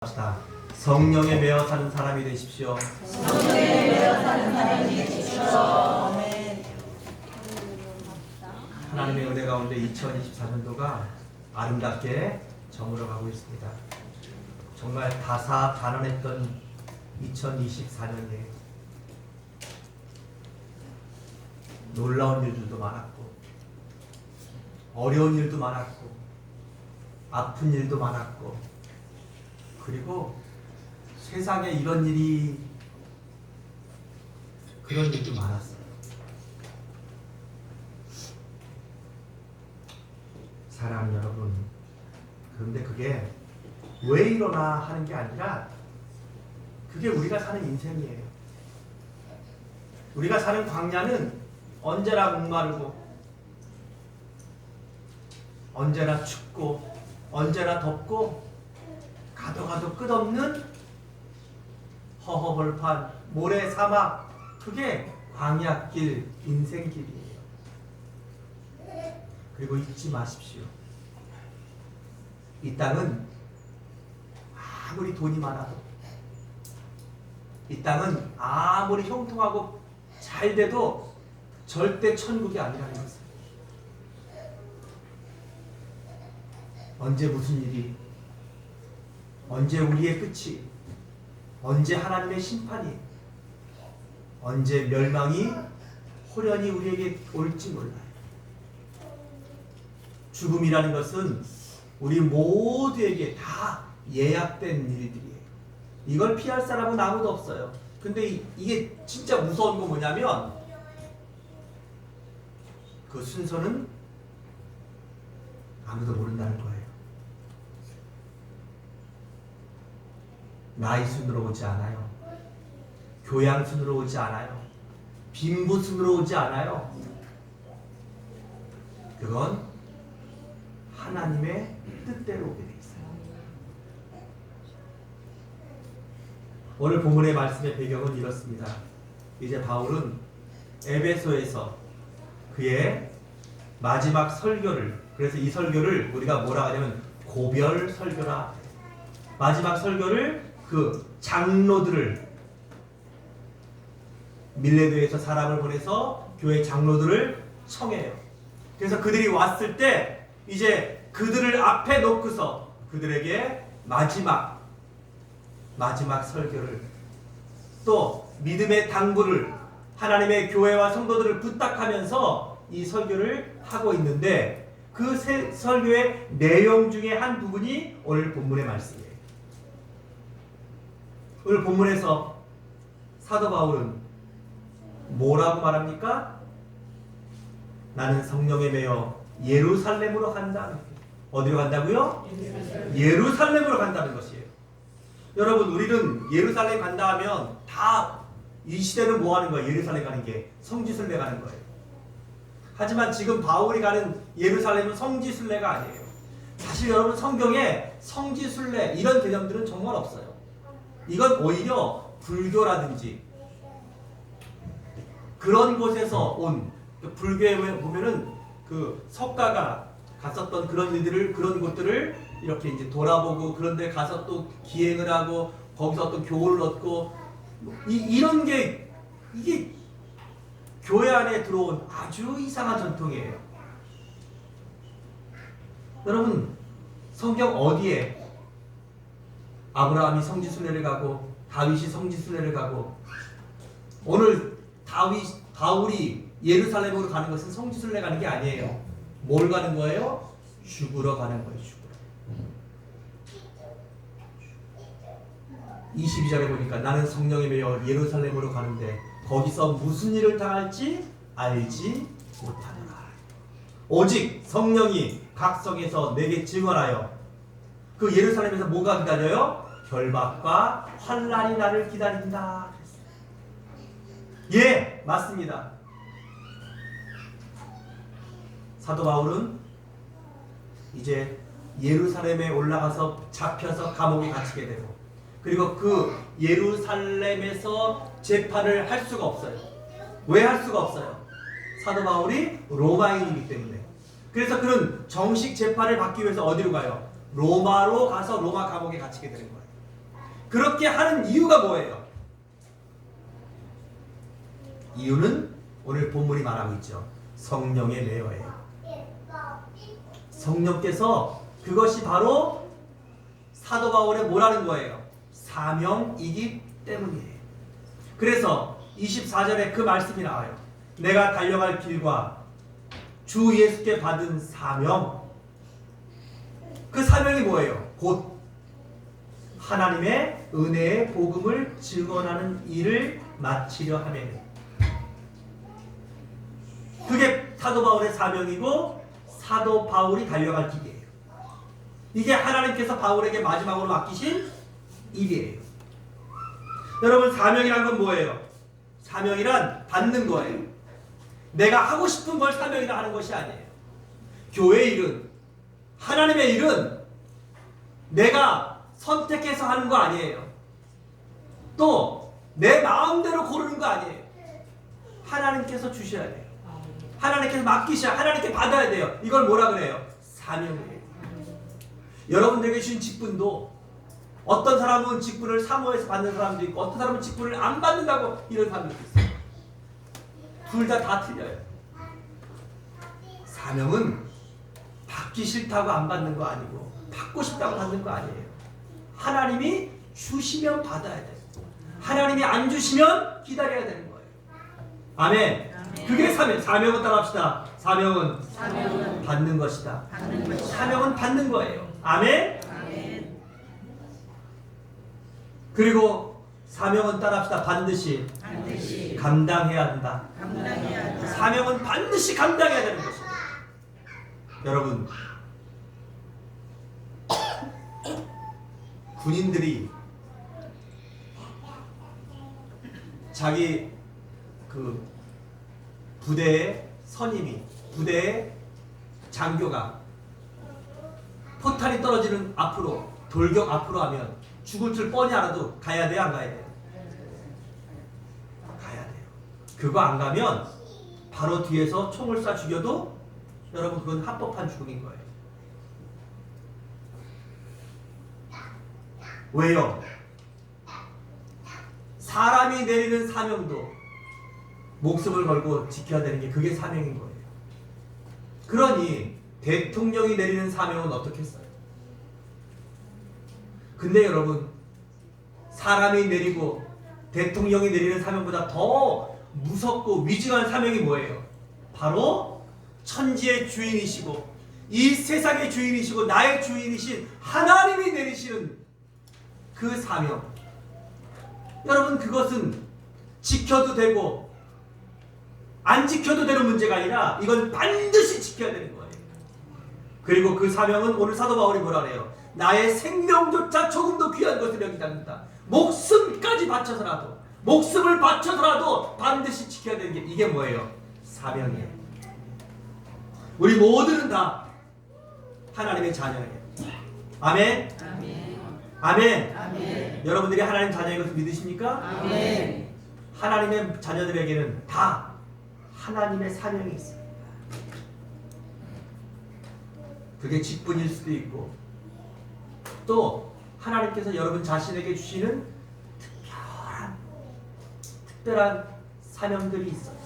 합시다. 성령에 매어 사는 사람이 되십시오. 성령에 매어 사는 사람이 되십시오. 아멘. 하나님의 은혜 가운데 2024년도가 아름답게 저물어 가고 있습니다. 정말 다사다난했던 2024년이에요. 놀라운 일들도 많았고, 어려운 일도 많았고, 아픈 일도 많았고, 그리고 세상에 이런 일이 그런 일도 많았어요. 사랑하는 여러분, 그런데 그게 왜 일어나 하는 게 아니라 그게 우리가 사는 인생이에요. 우리가 사는 광야는 언제나 목마르고 언제나 춥고 언제나 덥고 가도 가도 끝없는 허허벌판 모래 사막, 그게 광야길, 인생길이에요. 그리고 잊지 마십시오. 이 땅은 아무리 돈이 많아도, 이 땅은 아무리 형통하고 잘 돼도 절대 천국이 아니라는 것을. 언제 무슨 일이, 언제 우리의 끝이, 언제 하나님의 심판이, 언제 멸망이 호련히 우리에게 올지 몰라요. 죽음이라는 것은 우리 모두에게 다 예약된 일들이에요. 이걸 피할 사람은 아무도 없어요. 근데 이게 진짜 무서운 건 뭐냐면, 그 순서는 아무도 모른다는 거예요. 나이 순으로 오지 않아요. 교양 순으로 오지 않아요. 빈부 순으로 오지 않아요. 그건 하나님의 뜻대로 오게 돼 있어요. 오늘 본문의 말씀의 배경은 이렇습니다. 이제 바울은 에베소에서 그의 마지막 설교를, 그래서 이 설교를 우리가 뭐라 하냐면 고별 설교라. 마지막 설교를 그 장로들을, 밀레도에서 사람을 보내서 교회 장로들을 청해요. 그래서 그들이 왔을 때 이제 그들을 앞에 놓고서 그들에게 마지막 설교를, 또 믿음의 당부를, 하나님의 교회와 성도들을 부탁하면서 이 설교를 하고 있는데, 그 설교의 내용 중에 한 부분이 오늘 본문의 말씀이에요. 오늘 본문에서 사도 바울은 뭐라고 말합니까? 나는 성령에 매여 예루살렘으로 간다. 어디로 간다고요? 예루살렘으로 간다는 것이에요. 여러분, 우리는 예루살렘 간다 하면 다 이 시대는 뭐 하는 거예요? 예루살렘 가는 게 성지순례 가는 거예요. 하지만 지금 바울이 가는 예루살렘은 성지순례가 아니에요. 사실 여러분, 성경에 성지순례 이런 개념들은 정말 없어요. 이건 오히려 불교라든지 그런 곳에서 온, 불교에 보면은 그 석가가 갔었던 그런 일들을, 그런 곳들을 이렇게 이제 돌아보고, 그런 데 가서 또 기행을 하고 거기서 어떤 교훈을 얻고, 이런 게, 이게 교회 안에 들어온 아주 이상한 전통이에요. 여러분, 성경 어디에 아브라함이 성지순례를 가고 다윗이 성지순례를 가고, 오늘 바울이 예루살렘으로 가는 것은 성지순례 가는 게 아니에요. 뭘 가는 거예요? 죽으러 가는 거예요. 죽으러. 22절에 보니까 나는 성령에 매여 예루살렘으로 가는데 거기서 무슨 일을 당할지 알지 못하노라. 오직 성령이 각 성에서 내게 증언하여, 그 예루살렘에서 뭐가 기다려요? 결박과 환난이 나를 기다린다. 예, 맞습니다. 사도 바울은 이제 예루살렘에 올라가서 잡혀서 감옥에 갇히게 되고, 그리고 그 예루살렘에서 재판을 할 수가 없어요. 왜 할 수가 없어요? 사도 바울이 로마인이기 때문에. 그래서 그는 정식 재판을 받기 위해서 어디로 가요? 로마로 가서 로마 감옥에 갇히게 되는 거예요. 그렇게 하는 이유가 뭐예요? 이유는 오늘 본문이 말하고 있죠. 성령의 매여예요. 성령께서 그것이 바로 사도 바울의 뭐라는 거예요? 사명이기 때문이에요. 그래서 24절에 그 말씀이 나와요. 내가 달려갈 길과 주 예수께 받은 사명. 그 사명이 뭐예요? 곧 하나님의 은혜의 복음을 증언하는 일을 마치려 하매는. 그게 사도 바울의 사명이고 사도 바울이 달려갈 길이에요. 이게 하나님께서 바울에게 마지막으로 맡기신 일이에요. 여러분, 사명이란 건 뭐예요? 사명이란 받는 거예요. 내가 하고 싶은 걸 사명이라 하는 것이 아니에요. 교회 일은, 하나님의 일은 내가 선택해서 하는 거 아니에요. 또 내 마음대로 고르는 거 아니에요. 하나님께서 주셔야 돼요. 하나님께서 맡기셔야, 하나님께 받아야 돼요. 이걸 뭐라 그래요? 사명이에요. 여러분들에게 주신 직분도 어떤 사람은 직분을 사모해서 받는 사람도 있고 어떤 사람은 직분을 안 받는다고 이런 사람도 있어요. 둘 다 틀려요. 사명은 받기 싫다고 안 받는 거 아니고 받고 싶다고 받는 거 아니에요. 하나님이 주시면 받아야 돼요. 하나님이 안 주시면 기다려야 되는 거예요. 아멘. 그게 사명. 사명은 따라합시다. 사명은 받는 것이다. 사명은 받는 거예요. 아멘. 그리고 사명은 따라합시다. 반드시 감당해야 한다. 사명은 반드시 감당해야 되는 것이다. 여러분, 군인들이 자기 그 부대의 선임이, 부대의 장교가 포탄이 떨어지는 앞으로, 돌격 앞으로 하면 죽을 줄 뻔히 알아도 가야 돼요, 안 가야 돼요? 가야 돼요. 그거 안 가면 바로 뒤에서 총을 쏴 죽여도 여러분 그건 합법한 죽음인 거예요. 왜요? 사람이 내리는 사명도 목숨을 걸고 지켜야 되는 게 그게 사명인 거예요. 그러니 대통령이 내리는 사명은 어떻겠어요? 근데 여러분, 사람이 내리고 대통령이 내리는 사명보다 더 무섭고 위중한 사명이 뭐예요? 바로 천지의 주인이시고 이 세상의 주인이시고 나의 주인이신 하나님이 내리시는 그 사명. 여러분, 그것은 지켜도 되고 안 지켜도 되는 문제가 아니라 이건 반드시 지켜야 되는 거예요. 그리고 그 사명은 오늘 사도 바울이 뭐라 그래요? 나의 생명조차 조금도 귀한 것을 여기지 않는다. 목숨까지 바쳐서라도, 목숨을 바쳐서라도 반드시 지켜야 되는 게 이게 뭐예요? 사명이에요. 우리 모두는 다 하나님의 자녀예요. 아멘? 아멘. 아멘. 여러분들이 하나님 자녀인 것을 믿으십니까? 아멘. 하나님의 자녀들에게는 다 하나님의 사명이 있어요. 그게 직분일 수도 있고 또 하나님께서 여러분 자신에게 주시는 특별한 사명들이 있어요.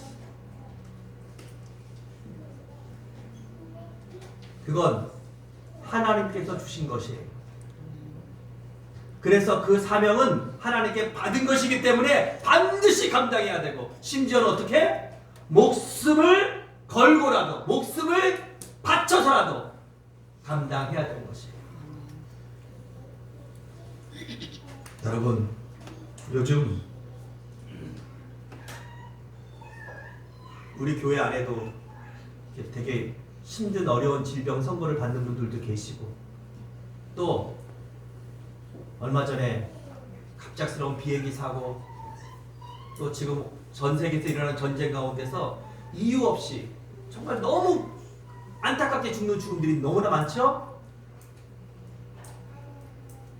그건 하나님께서 주신 것이에요. 그래서 그 사명은 하나님께 받은 것이기 때문에 반드시 감당해야 되고, 심지어는 어떻게? 목숨을 걸고라도, 목숨을 바쳐서라도 감당해야 되는 것이에요. 여러분, 요즘 우리 교회 안에도 되게 힘든 어려운 질병 선고를 받는 분들도 계시고, 또 얼마 전에 갑작스러운 비행기 사고, 또 지금 전 세계에서 일어나는 전쟁 가운데서 이유 없이 정말 너무 안타깝게 죽는 죽음들이 너무나 많죠?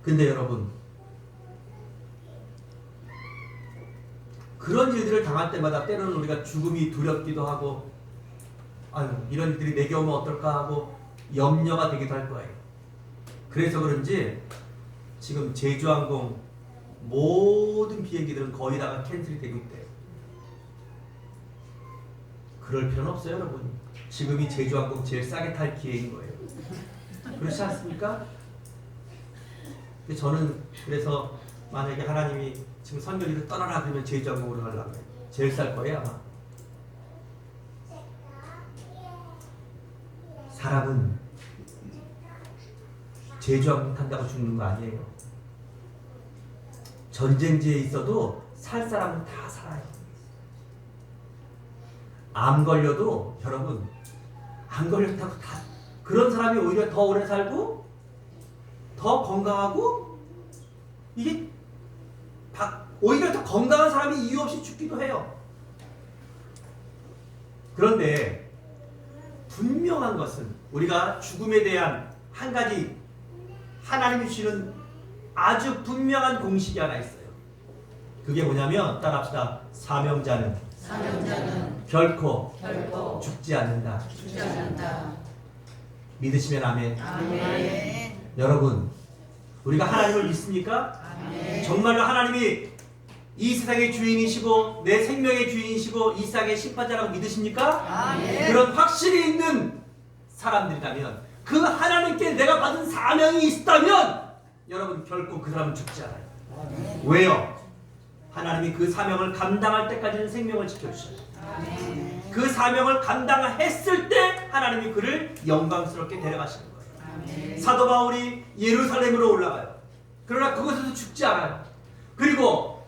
근데 여러분, 그런 일들을 당할 때마다 때로는 우리가 죽음이 두렵기도 하고, 아유, 이런 일들이 내게 오면 어떨까 하고 염려가 되기도 할 거예요. 그래서 그런지 지금 제주항공 모든 비행기들은 거의 다가 캔슬이 되고 있대요. 그럴 필요는 없어요, 여러분. 지금이 제주항공 제일 싸게 탈 기회인 거예요. 그렇지 않습니까? 근데 저는 그래서 만약에 하나님이 지금 선교지를 떠나라 그러면 제주항공으로 가려고 해요. 제일 쌀 거예요, 아마. 사람은 제주항공 탄다고 죽는 거 아니에요. 전쟁지에 있어도 살 사람은 다 살아요. 암 걸려도 여러분 안 걸렸다고 다 그런 사람이 오히려 더 오래 살고 더 건강하고 이게 오히려 더 건강한 사람이 이유 없이 죽기도 해요. 그런데 분명한 것은 우리가 죽음에 대한 한 가지 하나님이 주시는 아주 분명한 공식이 하나 있어요. 그게 뭐냐면 따라합시다. 사명자는 결코 죽지 않는다. 믿으시면 아멘. 아멘. 여러분, 우리가 하나님을 믿습니까? 아멘. 정말로 하나님이 이 세상의 주인이시고 내 생명의 주인이시고 이 세상의 심판자라고 믿으십니까? 아멘. 그런 확실히 있는 사람들이라면 그 하나님께 내가 받은 사명이 있다면 여러분 결코 그 사람은 죽지 않아요. 아멘. 왜요? 하나님이 그 사명을 감당할 때까지는 생명을 지켜주셔요. 아멘. 그 사명을 감당했을 때 하나님이 그를 영광스럽게 데려가시는 거예요. 아멘. 사도 바울이 예루살렘으로 올라가요. 그러나 그곳에서 죽지 않아요. 그리고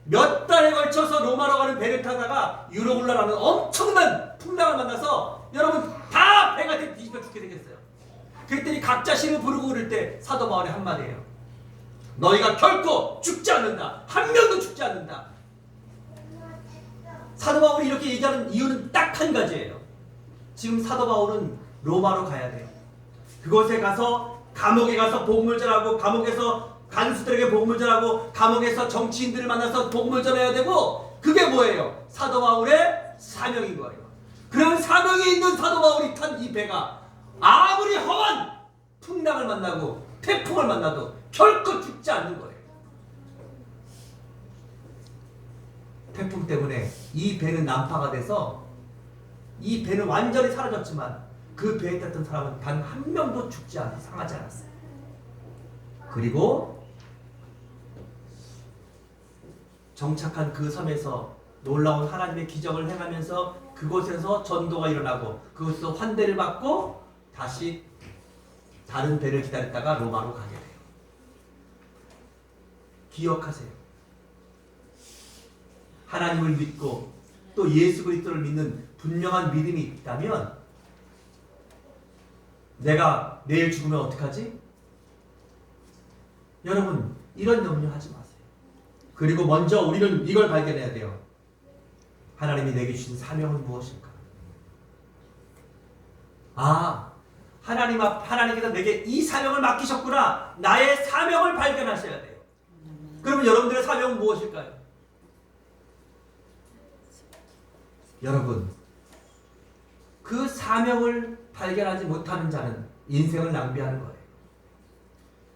몇 달에 걸쳐서 로마로 가는 배를 타다가 유로굴라라는 엄청난 풍랑을 만나서 여러분 다 배가 뒤집어 죽게 생겼어요. 그랬더니 각자 신을 부르고 그럴 때 사도 바울이 한마디예요. 너희가 결코 죽지 않는다. 한 명도 죽지 않는다. 사도 바울이 이렇게 얘기하는 이유는 딱 한 가지예요. 지금 사도 바울은 로마로 가야 돼요. 그곳에 가서 감옥에 가서 복음을 전하고 감옥에서 간수들에게 복음을 전하고 감옥에서 정치인들을 만나서 복음을 전해야 되고 그게 뭐예요? 사도 바울의 사명인 거예요. 그런 사명이 있는 사도 바울이 탄 이 배가 아무리 험한 풍랑을 만나고 태풍을 만나도 결코 죽지 않는 거예요. 태풍 때문에 이 배는 난파가 돼서 이 배는 완전히 사라졌지만 그 배에 탔던 사람은 단 한 명도 죽지 않고 상하지 않았어요. 그리고 정착한 그 섬에서 놀라운 하나님의 기적을 행하면서 그곳에서 전도가 일어나고 그곳에서 환대를 받고 다시 다른 배를 기다렸다가 로마로 가게 돼요. 기억하세요. 하나님을 믿고 또 예수 그리스도를 믿는 분명한 믿음이 있다면 내가 내일 죽으면 어떡하지? 여러분 이런 염려하지 마세요. 그리고 먼저 우리는 이걸 발견해야 돼요. 하나님이 내게 주신 사명은 무엇일까? 하나님께서 내게 이 사명을 맡기셨구나. 나의 사명을 발견하셔야 돼요. 그러면 여러분들의 사명은 무엇일까요? 여러분, 그 사명을 발견하지 못하는 자는 인생을 낭비하는 거예요.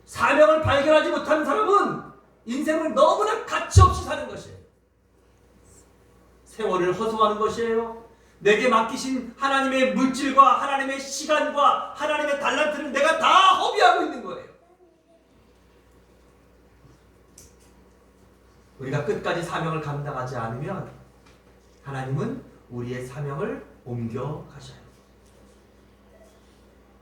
사명을 발견하지 못하는 사람은 인생을 너무나 가치없이 사는 것이에요. 세월을 허송하는 것이에요. 내게 맡기신 하나님의 물질과 하나님의 시간과 하나님의 달란트를 내가 다 허비하고 있는 거예요. 우리가 끝까지 사명을 감당하지 않으면 하나님은 우리의 사명을 옮겨 가셔요.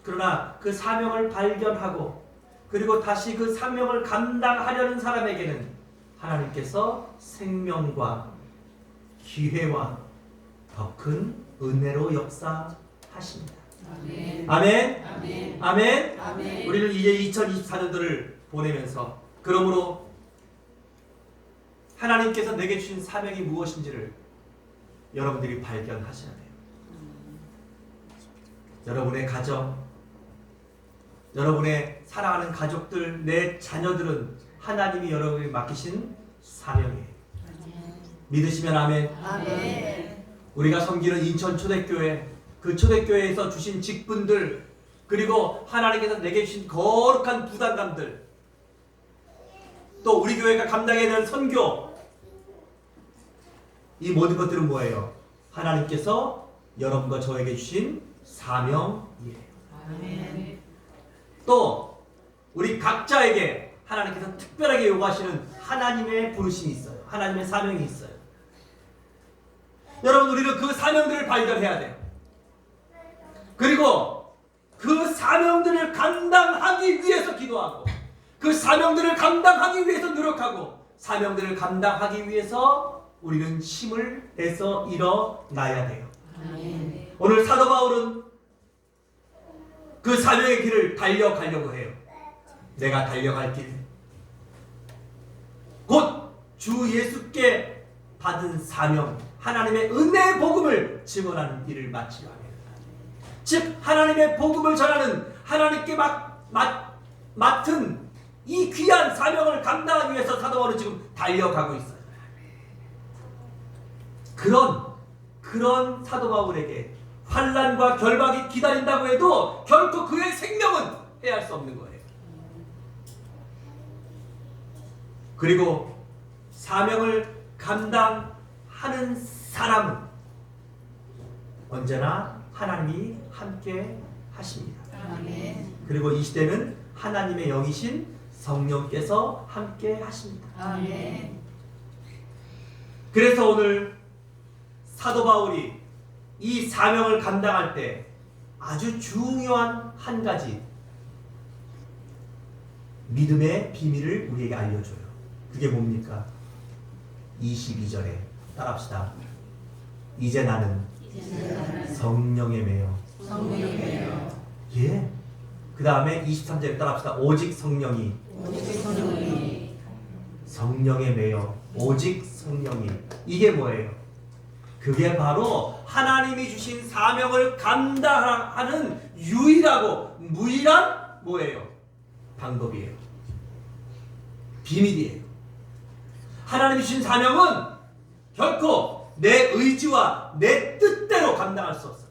그러나 그 사명을 발견하고 그리고 다시 그 사명을 감당하려는 사람에게는 하나님께서 생명과 기회와 더 큰 은혜로 역사하십니다. 아멘. 아멘. 아멘. 아멘. 아멘. 우리는 이제 2024년도를 보내면서 그러므로 하나님께서 내게 주신 사명이 무엇인지를 여러분들이 발견하셔야 돼요. 여러분의 가정, 여러분의 사랑하는 가족들, 내 자녀들은 하나님이 여러분에게 맡기신 사명이에요. 믿으시면 아멘. 아멘. 우리가 섬기는 인천 초대교회, 그 초대교회에서 주신 직분들, 그리고 하나님께서 내게 주신 거룩한 부담감들, 또 우리 교회가 감당해야 되는 선교, 이 모든 것들은 뭐예요? 하나님께서 여러분과 저에게 주신 사명이에요. 또 우리 각자에게 하나님께서 특별하게 요구하시는 하나님의 부르심이 있어요. 하나님의 사명이 있어요. 여러분, 우리는 그 사명들을 발견해야 돼요. 그리고 그 사명들을 감당하기 위해서 기도하고, 그 사명들을 감당하기 위해서 노력하고, 사명들을 감당하기 위해서 우리는 힘을 내서 일어나야 돼요. 오늘 사도 바울은 그 사명의 길을 달려가려고 해요. 내가 달려갈 길, 곧 주 예수께 받은 사명, 하나님의 은혜의 복음을 증언하는 일을 마치려 합니다. 즉 하나님의 복음을 전하는, 하나님께 맡은 이 귀한 사명을 감당하기 위해서 사도 바울은 지금 달려가고 있어요. 그런 사도 바울에게 환난과 결박이 기다린다고 해도 결코 그의 생명은 해할 수 없는 거예요. 그리고 사명을 감당하는 사람은 언제나 하나님이 함께 하십니다. 그리고 이 시대는 하나님의 영이신 성령께서 함께 하십니다. 그래서 오늘 사도 바울이 이 사명을 감당할 때 아주 중요한 한 가지 믿음의 비밀을 우리에게 알려줘요. 그게 뭡니까? 22절에 따라합시다. 이제 나는 성령에 매여. 예. 그 다음에 23절에 따라합시다. 오직 성령에 매여. 오직 성령이. 이게 뭐예요? 그게 바로 하나님이 주신 사명을 감당하는 유일하고 무일한 뭐예요? 방법이에요. 비밀이에요. 하나님이 주신 사명은 결코 내 의지와 내 뜻대로 감당할 수 없어요.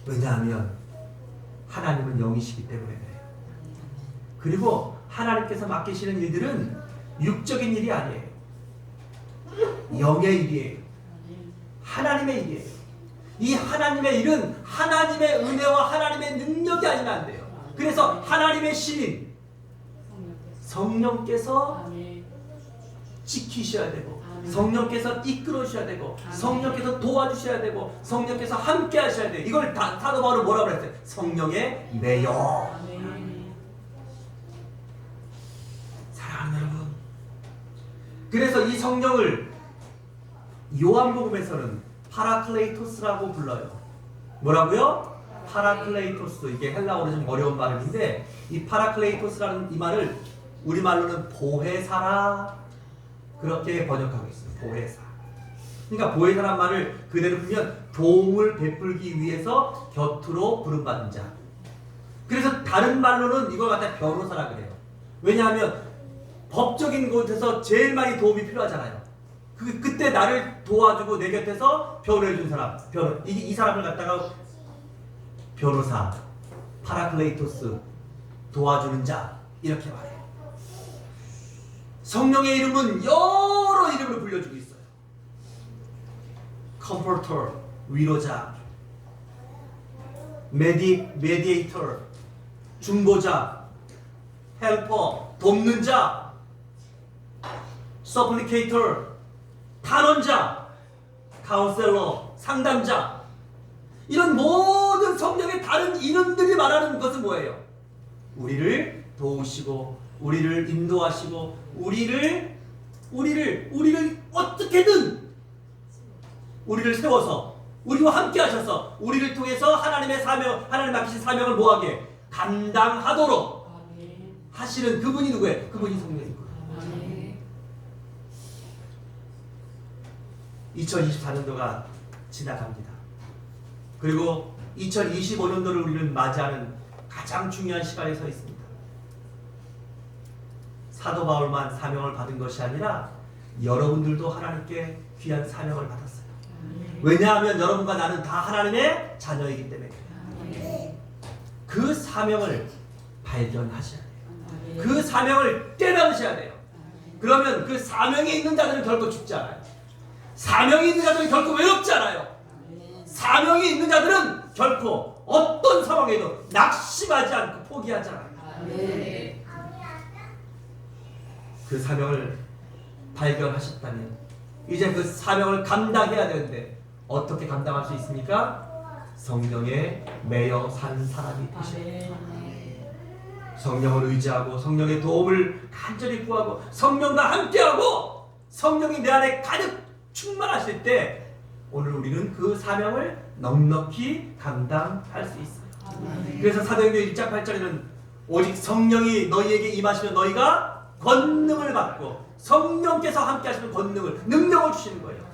왜냐하면 하나님은 영이시기 때문에 그래요. 그리고 하나님께서 맡기시는 일들은 육적인 일이 아니에요. 영의 일이에요. 하나님의 일이에요. 이 하나님의 일은 하나님의 은혜와 하나님의 능력이 아니면 안 돼요. 그래서 하나님의 신인 성령께서 지키셔야 되고, 성령께서 이끌어 주셔야 되고, 성령께서 도와주셔야 되고, 성령께서 함께 하셔야 돼요. 이걸 사도 바울은 뭐라고 그랬어요? 성령에 매여. 사랑하는 여러분, 그래서 이 성령을 요한복음에서는 파라클레이토스라고 불러요. 뭐라고요? 파라클레이토스. 이게 헬라어로 좀 어려운 발음인데, 이 파라클레이토스라는 이 말을 우리말로는 보혜사라, 그렇게 번역하고 있어요. 보혜사. 그러니까 보혜사란 말을 그대로 풀면 도움을 베풀기 위해서 곁으로 부름받은 자. 그래서 다른 말로는 이걸 갖다 변호사라 그래요. 왜냐하면 법적인 곳에서 제일 많이 도움이 필요하잖아요. 그때 나를 도와주고 내 곁에서 변호해준 사람, 이 사람을 갖다가 변호사, 파라클레이토스, 도와주는 자, 이렇게 말해요. 성령의 이름은 여러 이름으로 불려주고 있어요. 컴포터, 위로자, 메디에이터, 중보자, 헬퍼, 돕는 자, 서플리케이터, 탄원자, 카운셀러, 상담자, 이런 모든 성령의 다른 이름들이 말하는 것은 뭐예요? 우리를 도우시고, 우리를 인도하시고, 우리를 어떻게든 우리를 세워서 우리와 함께 하셔서 우리를 통해서 하나님의 사명, 하나님 맡기신 사명을 뭐하게 감당하도록 하시는 그분이 누구예요? 그분이 성령인 거예요. 2024년도가 지나갑니다. 그리고 2025년도를 우리는 맞이하는 가장 중요한 시간에 서 있습니다. 사도 바울만 사명을 받은 것이 아니라 여러분들도 하나님께 귀한 사명을 받았어요. 왜냐하면 여러분과 나는 다 하나님의 자녀이기 때문에. 그 사명을 발견하셔야 돼요. 그 사명을 깨달으셔야 돼요. 그러면 그 사명에 있는 자들은 결코 죽지 않아요. 사명이 있는 자들은 결코 외롭지 않아요. 사명이 있는 자들은 결코 어떤 상황에도 낙심하지 않고 포기하지 않아요. 그 사명을 발견하셨다면 이제 그 사명을 감당해야 되는데 어떻게 감당할 수 있습니까? 성령에 매여 산 사람이 되셔야 돼요. 성령을 의지하고 성령의 도움을 간절히 구하고 성령과 함께하고 성령이 내 안에 가득 충만하실 때 오늘 우리는 그 사명을 넉넉히 감당할 수 있어요. 그래서 사도행전 1장 8절에는 오직 성령이 너희에게 임하시면 너희가 권능을 받고 성령께서 함께 하시는 권능을 능력을 주시는 거예요.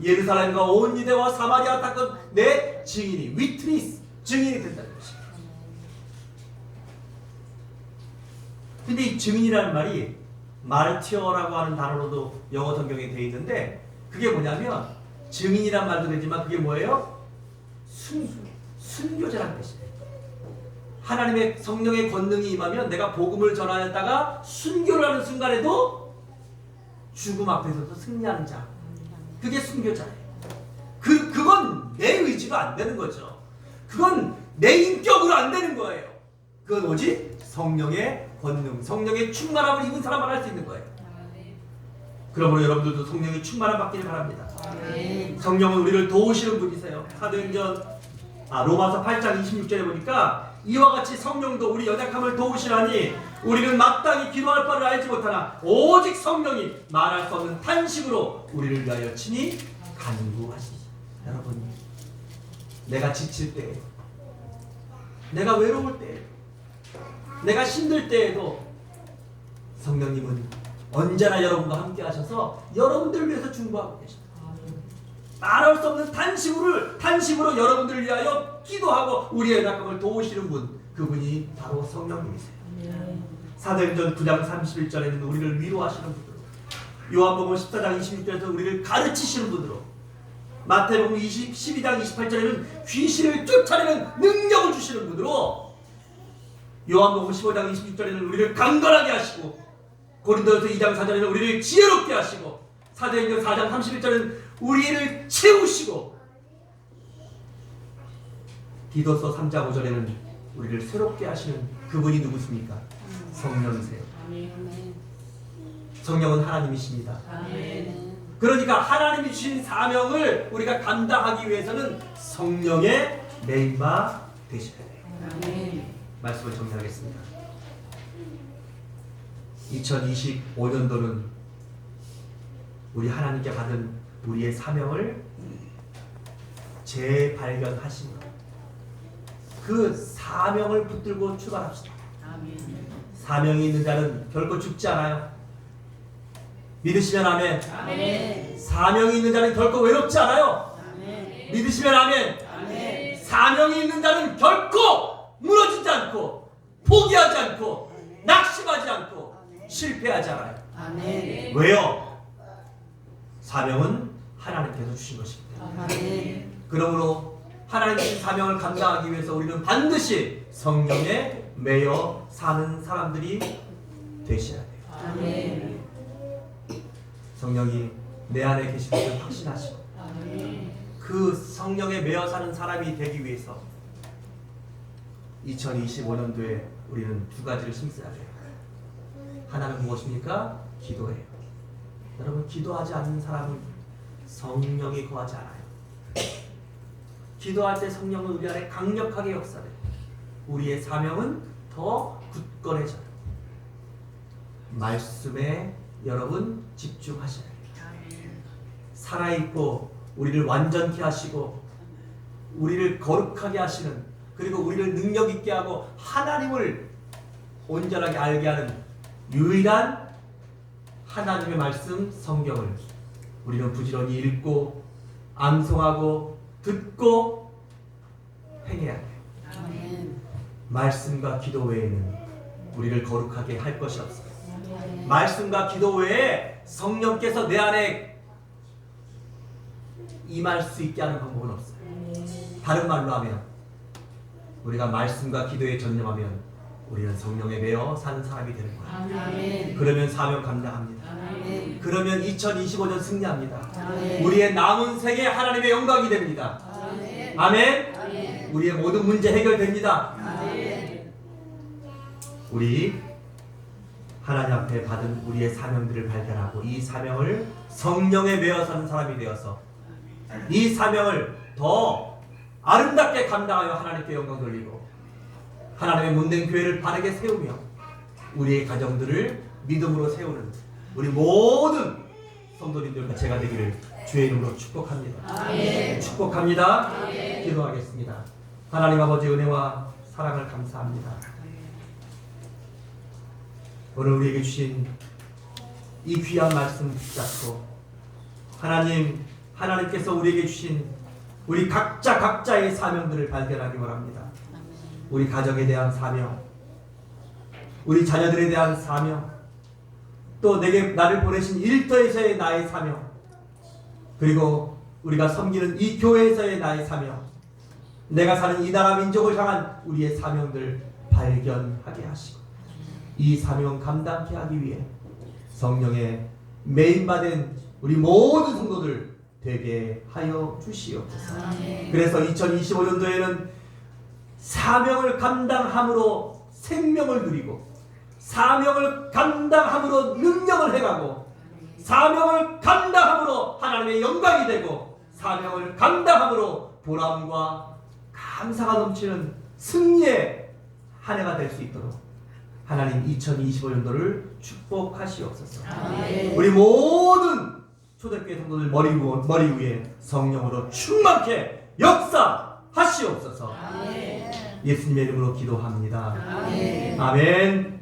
예루살렘과 온 유대와 사마리아 땅은 내 증인이 위트니스 증인이 된다는 것입니다. 근데 이 증인이라는 말이 마르티어라고 하는 단어로도 영어 성경에 되어 있는데 그게 뭐냐면 증인이란 말도 되지만 그게 뭐예요? 순교자라는 뜻이에요. 하나님의 성령의 권능이 임하면 내가 복음을 전하였다가 순교를 하는 순간에도 죽음 앞에서도 승리하는 자. 그게 순교자예요. 그건 내 의지로 안 되는 거죠. 그건 내 인격으로 안 되는 거예요. 그건 오직 성령의 권능, 성령의 충만함을 입은 사람만 할 수 있는 거예요. 그러므로 여러분들도 성령의 충만함 받기를 바랍니다. 성령은 우리를 도우시는 분이세요. 로마서 8장 26절에 보니까 이와 같이 성령도 우리 연약함을 도우시라니 우리는 마땅히 기도할 바를 알지 못하나 오직 성령이 말할 수 없는 탄식으로 우리를 위하여 친히 간구하시죠. 여러분, 내가 지칠 때, 내가 외로울 때, 내가 힘들 때에도 성령님은 언제나 여러분과 함께 하셔서 여러분들을 위해서 중보하고 계십니다. 말할 수 없는 탄식으로 여러분들을 위하여 기도하고 우리의 연약함을 도우시는 분, 그분이 바로 성령님이세요. 사도행전 9장 31절에는 우리를 위로하시는 분으로, 요한복음 14장 26절에서 우리를 가르치시는 분으로, 마태복음 12장 28절에는 귀신을 쫓아내는 능력을 주시는 분으로, 요한복음 15장 26절에는 우리를 강건하게 하시고, 고린도전서 2장 4절에는 우리를 지혜롭게 하시고, 사도행전 4장 31절에는 우리를 채우시고, 디도서 3장 5절에는 우리를 새롭게 하시는 그분이 누구십니까? 성령이세요. 성령은 하나님이십니다. 그러니까 하나님이 주신 사명을 우리가 감당하기 위해서는 성령의 매임바 되셔야 돼요. 말씀을 정리하겠습니다. 2025년도는 우리 하나님께 받은 우리의 사명을 재발견하시는 그 사명을 붙들고 출발합시다. 사명이 있는 자는 결코 죽지 않아요. 믿으시면 아멘. 사명이 있는 자는 결코 외롭지 않아요. 믿으시면 아멘. 사명이 있는 자는 결코 무너지지 않고 포기하지 않고 낙심하지 않고 실패하지 않아요. 왜요? 사명은 하나님께서 주신 것입니다. 그러므로 하나님의 사명을 감당하기 위해서 우리는 반드시 성령에 매여 사는 사람들이 되셔야 돼요. 성령이 내 안에 계신 것을 확신하시고 그 성령에 매여 사는 사람이 되기 위해서 2025년도에 우리는 두 가지를 힘써야 돼요. 하나는 무엇입니까? 기도예요. 여러분, 기도하지 않는 사람은 성령이 거하지 않아요. 기도할 때 성령은 우리 안에 강력하게 역사돼요. 우리의 사명은 더 굳건해져요. 말씀에 여러분 집중하셔야 돼요. 살아있고 우리를 완전케 하시고 우리를 거룩하게 하시는, 그리고 우리를 능력 있게 하고 하나님을 온전하게 알게 하는 유일한 하나님의 말씀 성경을 우리는 부지런히 읽고 암송하고 듣고 행해야 돼요. 말씀과 기도 외에는 우리를 거룩하게 할 것이 없어요. 말씀과 기도 외에 성령께서 내 안에 임할 수 있게 하는 방법은 없어요. 다른 말로 하면 우리가 말씀과 기도에 전념하면 우리는 성령에 매여 사는 사람이 되는 거예요. 아멘. 그러면 사명 감당합니다. 아멘. 그러면 2025년 승리합니다. 아멘. 우리의 남은 생에 하나님의 영광이 됩니다. 아멘. 아멘. 아멘. 우리의 모든 문제 해결됩니다. 아멘. 우리 하나님 앞에 받은 우리의 사명들을 발견하고 이 사명을 성령에 매여 사는 사람이 되어서 이 사명을 더 아름답게 감당하여 하나님께 영광 돌리고 하나님의 문된 교회를 바르게 세우며 우리의 가정들을 믿음으로 세우는 우리 모든 성도님들과 제가 되기를 주의 이름으로 축복합니다. 아멘. 축복합니다. 아멘. 기도하겠습니다. 하나님 아버지 은혜와 사랑을 감사합니다. 오늘 우리에게 주신 이 귀한 말씀 붙잡고 하나님께서 우리에게 주신 우리 각자의 사명들을 발견하기 원합니다. 우리 가정에 대한 사명, 우리 자녀들에 대한 사명, 또 나를 보내신 일터에서의 나의 사명, 그리고 우리가 섬기는 이 교회에서의 나의 사명, 내가 사는 이 나라 민족을 향한 우리의 사명들 발견하게 하시고 이 사명 감당케 하기 위해 성령의 메인받은 우리 모든 성도들 되게 하여 주시옵소서. 그래서 2025년도에는 사명을 감당함으로 생명을 누리고 사명을 감당함으로 능력을 해가고 사명을 감당함으로 하나님의 영광이 되고 사명을 감당함으로 보람과 감사가 넘치는 승리의 한 해가 될 수 있도록 하나님 2025년도를 축복하시옵소서. 아멘. 우리 모든 초대교회 성도들 머리 위에 성령으로 충만케 역사하시옵소서. 아멘. 예수님의 이름으로 기도합니다. 아멘. 아멘.